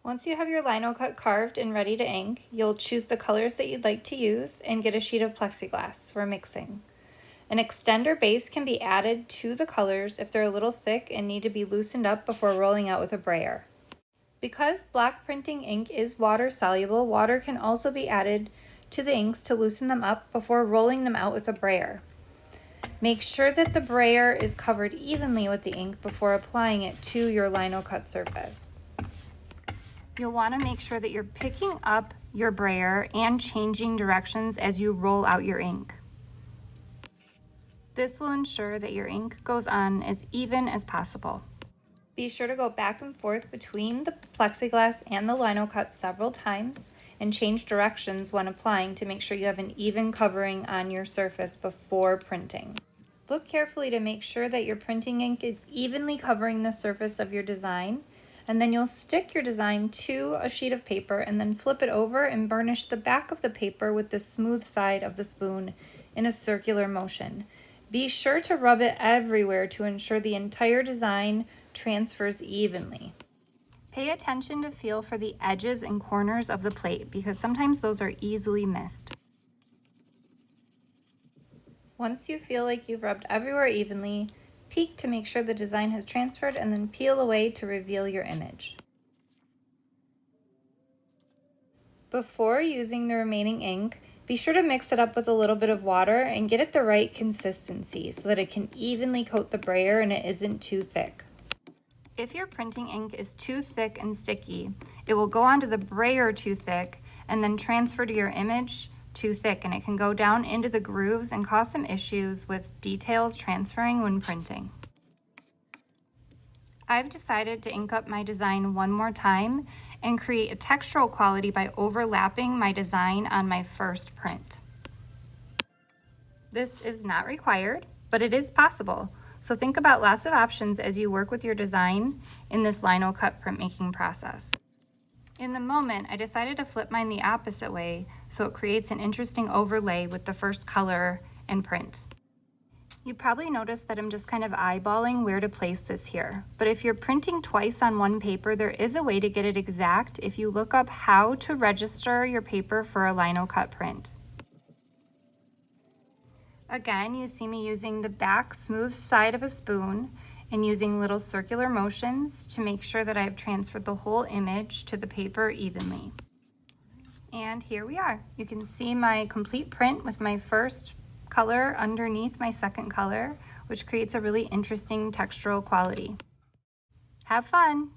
Once you have your LINOCUT carved and ready to ink, you'll choose the colors that you'd like to use and get a sheet of plexiglass for mixing. An extender base can be added to the colors if they're a little thick and need to be loosened up before rolling out with a brayer. Because black printing ink is water soluble, water can also be added to the inks to loosen them up before rolling them out with a brayer. Make sure that the brayer is covered evenly with the ink before applying it to your LINOCUT surface. You'll want to make sure that you're picking up your brayer and changing directions as you roll out your ink. This will ensure that your ink goes on as even as possible. Be sure to go back and forth between the plexiglass and the LINOCUT several times and change directions when applying to make sure you have an even covering on your surface before printing. Look carefully to make sure that your printing ink is evenly covering the surface of your design, and then you'll stick your design to a sheet of paper and then flip it over and burnish the back of the paper with the smooth side of the spoon in a circular motion. Be sure to rub it everywhere to ensure the entire design transfers evenly. Pay attention to feel for the edges and corners of the plate because sometimes those are easily missed. Once you feel like you've rubbed everywhere evenly, peek to make sure the design has transferred and then peel away to reveal your image. Before using the remaining ink, be sure to mix it up with a little bit of water and get it the right consistency so that it can evenly coat the brayer and it isn't too thick. If your printing ink is too thick and sticky, it will go onto the brayer too thick and then transfer to your image too thick, and it can go down into the grooves and cause some issues with details transferring when printing. I've decided to ink up my design one more time and create a textural quality by overlapping my design on my first print. This is not required, but it is possible. So think about lots of options as you work with your design in this LINOCUT printmaking process. In the moment, I decided to flip mine the opposite way so it creates an interesting overlay with the first color and print. You probably noticed that I'm just kind of eyeballing where to place this here. But if you're printing twice on one paper, there is a way to get it exact if you look up how to register your paper for a LINOCUT print. Again, you see me using the back smooth side of a spoon and using little circular motions to make sure that I've transferred the whole image to the paper evenly. And here we are. You can see my complete print with my first color underneath my second color, which creates a really interesting textural quality. Have fun!